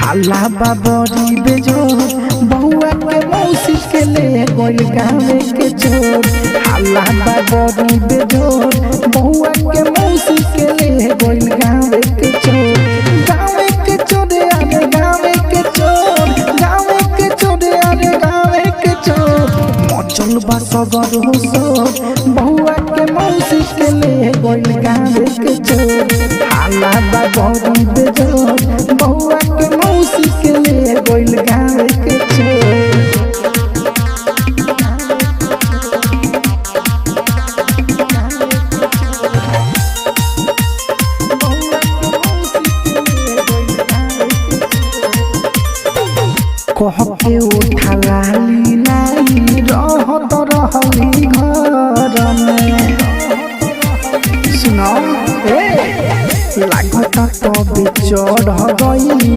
हाला बाबरी बेजोर बहुआ के मौसी के ले गोल गावे के चोर। हाला बाबरी बेजोर बहुआ के मौसी के ले गोल गावे के चोर। गावे के चोरे आगे गावे के चोर, गावे के चोरे आगे गावे के चोर। मचल बा सबर हो सोर बहुआ के मौसी के ले गोल गावे के चोर। हाला बाबरी बेजोर बहुआ के मौसी के ले गोल गावे के चोर। कह के उठा लाली लाई रहत रहली घर में। सुनो लागत तो बिचड़ गई।